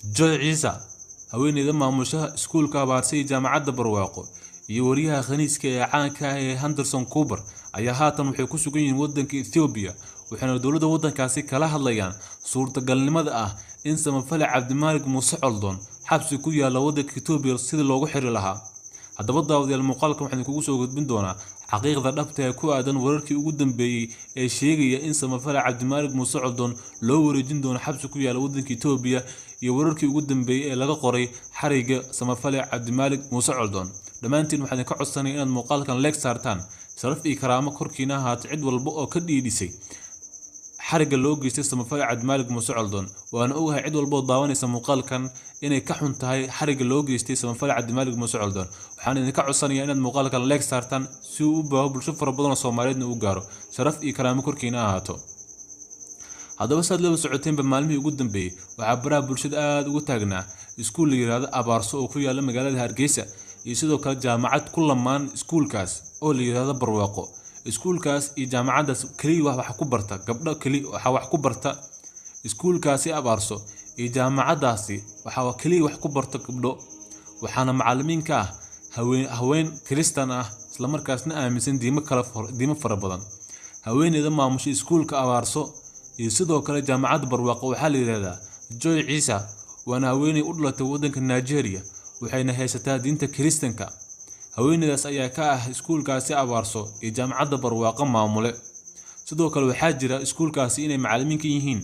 Joy Ciisa haweeneyda maamushaha iskuulka Abaarsi jaamacadda Barwaaqo iyo wariyaha khaniiska ee caanka ah ee Henderson Cooper ayaa haatan waxay ku sugan yihiin waddanka Ethiopia waxaana dowladda waddankaasi kala hadlayaan suurtagalnimada ah in samafale Cabdimaalig Muuse Coldoon xabsi ku yaala waddanka Ethiopia sidii loogu xiri lahaa. haddaba daawadayaal muuqaalkan waxaan kugu soo gudbin doonaa xaqiiqda dhabta ee ku aadan wararkii ugu dambeeyay ee sheegaya in samafale Cabdimaalig Muuse Coldoon loo wareejin doono xabsi ku yaala waddanka Ethiopia iyo wararkii ugu dambeeyay ee laga qoray xariga samafale Cabdimaalig Muuse Coldoon. dhammaantiin waxaan ka codsanayaa inaad muuqaalkan like saartaan sharaf iyo karaamo korkiina ahaato cid walba oo ka dhiidhisay xariga loo geystay samafale Cabdimaalig Muuse Coldoon. waana ogahay cid walba oo daawanaysa muuqaalkan inay ka xun tahay xariga loo geystay samafale Cabdimaalig Muuse Coldoon. waxaan idinka codsanayaa inaad muuqaalkan like saartaan si uu u baaho bulsho fara badan oo Soomaaliyeedna u gaaro sharaf iyo karaamo korkiina ahaato. haddaba saad laba socoteenba maalmihii ugu dambeeyay waxaa baraha bulshada aad ugu taagnaa iskuul la yiraahdo Abaarso oo ku yaala magaalada Hargeysa iyo sidoo kale jaamacad ku lamaan iskuulkaas oo la yiraahdo Barwaaqo. iskuulkaas iyo jaamacadaas kaliya wax ku barta gabdho kaliya wax ku barta iskuulkaasi Abaarso iyo jaamacadaasi waxa kaliya wax ku barta gabdho waxaana macallimiinka ah haween Kristaan ah isla markaasna aaminsan diimo fara badan. haweeneyda maamusha iskuulka Abaarso iyo sidoo kale jaamacadda Barwaaqo waxaa la yiraahdaa Joy Ciisa waana haweeney u dhalatay waddanka Nigeria waxayna haysataa diinta Kiristaanka. haweeneydaas ayaa ka ah iskuulkaasi Abaarso iyo jaamacadda Barwaaqo maamule. sidoo kale waxaa jira iskuulkaasi inay macallimiin ka yihiin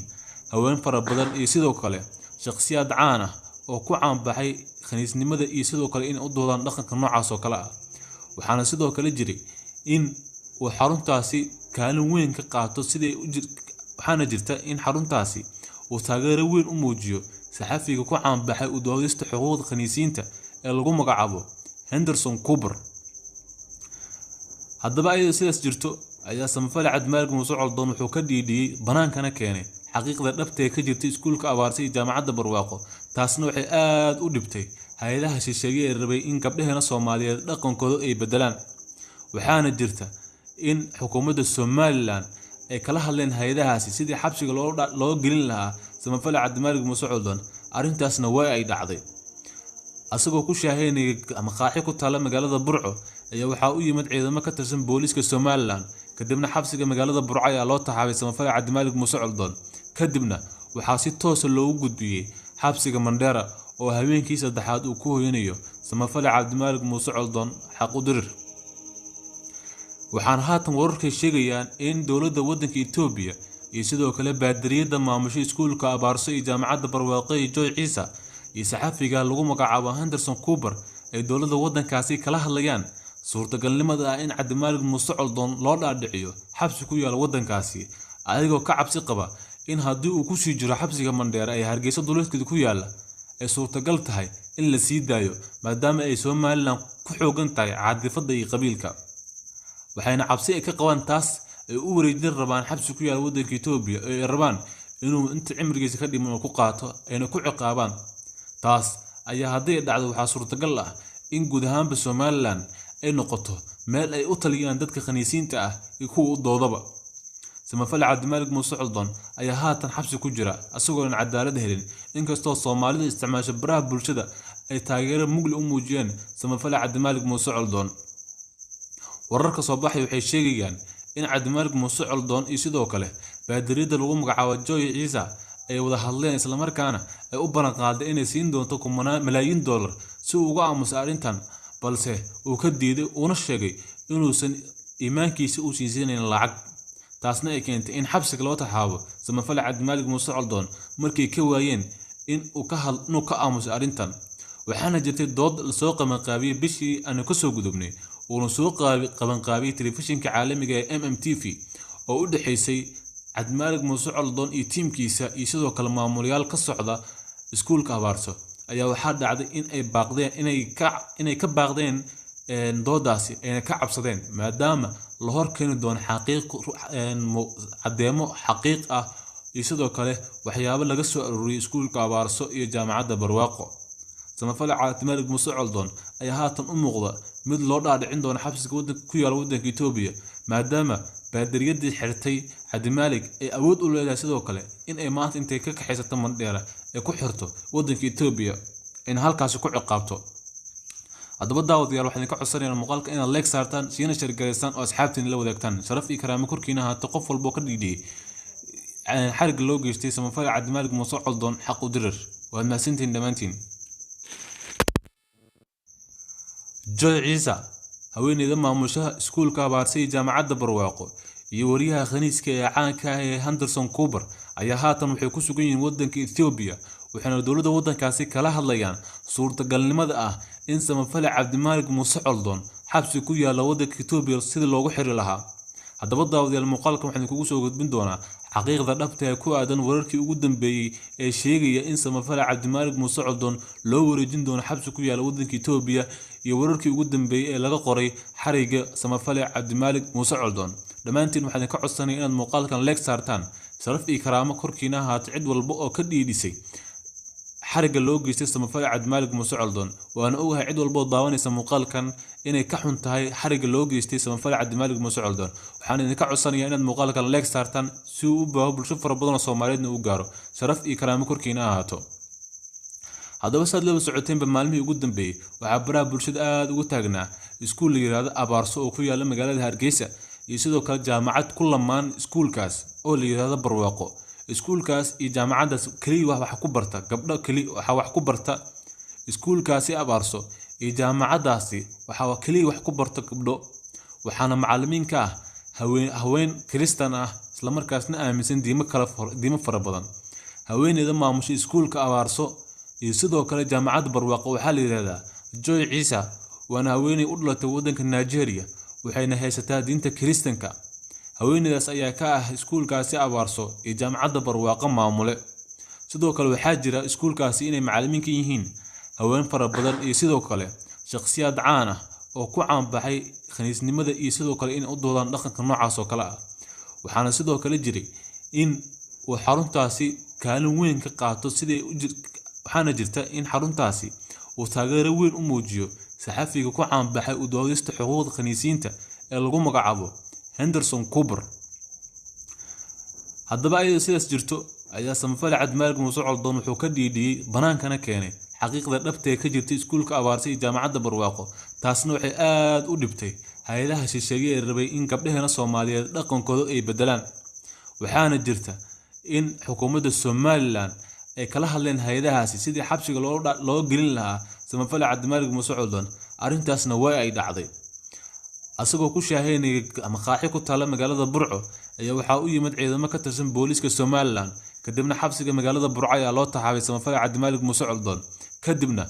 haween fara badan iyo sidoo kale shakhsiyaad caan ah oo ku caan baxay khaniisnimada iyo sidoo kale in u doodaan dhaqanka noocaas oo kale ah. waxaana sidoo kale jiray in uu xaruntaasi kaalin weyn ka qaato waxaana jirta in xaruntaasi uu taageero weyn u muujiyo saxafiga ku caan baxay u doodista xuquuqda khaniisiinta ee lagu magacaabo Henderson Cooper. haddaba ayadoo sidaas jirto ayaa samafale Cabdimaalig Muuse Coldoon wuxuu ka dhiidhiyay banaankana keenay xaqiiqda dhabta ee ka jirta iskuulka Abaarsi iyo jaamacadda Barwaaqo. taasna waxay aad u dhibtay hay'adaha shisheeye ee rabay in gabdhaheena Soomaaliyeed dhaqankooda ay bedelaan. waxaana jirta in xukuumadda Somaliland ay kala hadleen hay'adahaasi sidii xabsiga loo gelin lahaa samafale Cabdimaalig Muuse Coldoon. arrintaasna way ay dhacday asagoo ku shaaheynay ama qaaxi ku taala magaalada Burco ayaa waxa uu yimid ciidamo ka tirsan booliska Somaliland kadibna xabsiga magaalada Burco ayaa loo taxaabay samafale Cabdimaalig Muuse Coldoon. kadibna waxaa si toos ah loogu gudbiyay xabsiga Mandera oo habeenkii saddexaad uu ku hoyanayo samafale Cabdimaalig Muuse Coldoon xaq u dirir. waxaan haatan wararka sheegayaan in dowladda waddanka Ethiopia iyo sidoo kale baadariyada maamusha iskuulka Abaarso iyo jaamacadda Barwaaqo iyo Joy Ciisa iyo saxafiga lagu magacaabo Henderson Cooper ay dowladda waddankaasi kala hadlayaan suurtagalnimada ah in Cabdimaalig Muuse Coldoon loo dhaadhiciyo xabsi ku yaala waddankaasi adigoo ka cabsi qaba in haddii uu ku sii jiro xabsiga Mandera ee Hargeysa duleedkeeda ku yaala ay suurtagal tahay in la sii daayo maadaama ay Somaliland ku xoogan tahay caadifada iyo qabiilka. waxayna cabsi ay ka qabaan taas ay u wareejin rabaan xabsi ku yaala waddanka Ethiopia ay rabaan inuu inta cimrigiisa ka dhiman ku qaato ayna ku ciqaabaan. taas ayaa haddii dhacdo waxaa suurtagal ah in guud ahaanba Somaliland ay noqoto meel ay u taliyaan dadka khaniisiinta ah iyo kuwa u doodaba. samafale Cabdimaalig Muuse Coldoon ayaa haatan xabsi ku jira asagoo aan cadaalad helin inkastoo Soomaalida isticmaasha baraha bulshada ay taageero mugli u muujiyeen samafale Cabdimaalig Muuse Coldoon. wararka soo baxay waxay sheegayaan in Cabdimaalig Muuse Coldoon iyo sidoo kale baadariyada lagu magacaabo Joy Ciisa ay wada hadleen isla markaana ay u balan qaaday inay siin doonto malaayiin dollar si uu uga aamuso arrintan balse uu ka diiday una sheegay inuusan iimaankiisa u siisanayn lacag. taasna ay keentay in xabsiga loo taxaabo samafale Cabdimaalig Muuse Coldoon markay ka waayeen inuu ka aamuso arrintan. waxaana jirtay dood la soo qabanqaabiyay bishii aan ka soo gudubnay oo soo qabanqaabiyay telefishinka caalamiga ee MMTV oo u dhaxaysay Cabdimaalig Muuse Coldoon iyo tiimkiisa iyo sidoo kale maamulayaal ka socda iskuulka Abaarso ayaa waxaa dhacday inay ka baaqdeen doodaasi ayna ka cabsadeen maadaama la hor keeni doono cadeemo xaqiiq ah iyo sidoo kale waxyaabo laga soo ururiyay iskuulka Abaarso iyo jaamacadda Barwaaqo. samafale Cabdimaalig Muuse Coldoon ayaa haatan u muuqda mid loo dhaadhicin doono xabsiga waddanka ku yaala waddanka Ethiopia maadaama baadariyadii xirtay Cabdimaalig ay awood u leedahay sidoo kale in ay maanta intay ka kaxaysato Mandera ee ku xirto waddanka Itoobiya in halkaas ku ciqaabto. haddaba daawadayaal waxaan ka codsanaynaa muuqaalka inaad like saartaan siina share gareysaan oo asxaabtiin la wadaagtaan sharaf iyo karaamo korkiina haato qof walba ka dhigay xarig loo geystay samafal Cabdimaalig Muuse Coldoon xaq u dirir waad mahadsantiin dhamaantiin. Joy Ciise haweeneyda maamushaha iskuulka Abaarsi jaamacadda Barwaaqo iyo wariyaha khaniiska ee caanka ah ee Henderson Cooper ayaa haatan waxay ku sugan yihiin waddanka Itoobiya waxaana dowladda waddankaasi kala hadlayaan suurtagalnimada ah in samafal Cabdimaalig Muuse Coldoon xabsi ku yaala waddanka Itoobiya sidii loogu xiri lahaa. haddaba daawadayaal muuqaalkan waxaan kugu soo gudbin doonaa xaqiiqda dhabta ah ku aadan wararkii ugu dambeeyay ee sheegaya in samafal Cabdimaalig Muuse Coldoon loo wareejin doono xabsi ku yaala waddanka Itoobiya iyo wararkii ugu dambeeyay ee laga qoray xariga samafal Cabdimaalig Muuse Coldoon. dhamaantiin waxaan ka codsanayaa inaad muuqaalkan like saartaan sharaf iyo karaamo korkiina haato cid walba oo ka dhiidhisay xariga loo geystay samafal Cabdimaalig Muuse Coldoon waana ogahay cid walba oo daawanaysa muuqaalkan inay ka xun tahay xariga loo geystay samafal Cabdimaalig Muuse Coldoon. waxaan idin ka codsanayaa inaad muuqaalkan like saartaan si uu u baaho bulsho fara badan oo Soomaaliyeedna u gaaro sharaf iyo karaamo korkiina haato. haddaba saad la socoteenba maalmihii ugu dambeeyay waxaa baraha bulshada aad ugu taagnaa iskuul la yiraahdo Abaarso oo ku yaala magaalada Hargeysa iyo sidoo kale jaamacad ku lamaan iskuulkaas oo la yiraahdo Barwaaqo. iskuulkaas iyo jaamacadaas kaliya wax ku barta gabdho kaliya waxa wax ku barta iskuulkaasi Abaarso iyo jaamacadaasi waxa kaliya wax ku barta gabdho waxaana macallimiin ka ah haween Kristaan ah isla markaasna aaminsan diimo fara badan. haweeneyda maamusha iskuulka Abaarso iyo sidoo kale jaamacadda Barwaaqo waxaa la yiraahdaa Joy Ciise waana haweeney u dhalatay waddanka Nigeria waxayna haysataa diinta Kiristaanka. haweeneydaas ayaa ka ah iskuulkaasi Abaarso iyo jaamacadda Barwaaqo maamule. sidoo kale waxaa jira iskuulkaasi inay macallimiin ka yihiin haween fara badan iyo sidoo kale shakhsiyaad caan ah oo ku caan baxay khaniisnimada iyo sidoo kale in u doodaan dhaqanka noocaas oo kale ah. waxaana sidoo kale jiray in uu xaruntaasi kaalin weyn ka qaato sidii waxaana jirta in xaruntaasi uu taageero weyn u muujiyo saxafiga ku caan baxay u doodista xuquuqda khaniisiinta ee lagu magacaabo Henderson Cooper. haddaba ayada sidaas jirto ayaa samafal Cabdimaalig Muuse Coldoon wuxuu ka dhiidhiyay banaankana keenay xaqiiqda dhabta ee ka jirta iskuulka Abaarsi iyo jaamacadda Barwaaqo taasna waxay aad u dhibtay hay'adaha shisheeye ee rabay in gabdhaheena Soomaaliyeed dhaqankooda ay bedelaan. waxaana jirta in xukuumadda Somaliland ay kala hadleen hay'adahaasi sidii xabsiga loo gelin lahaa samafal Cabdimaalig Muuse Coldoon arrintaasna way ay dhacday. asagoo ku shaaheynay ama qaaxi ku taala magaalada Burco ayaa waxa uu yimid ciidamo ka tirsan booliska Somaliland kadibna xabsiga magaalada Burco ayaa loo taxaabay samafal Cabdimaalig Muuse Coldoon kadibna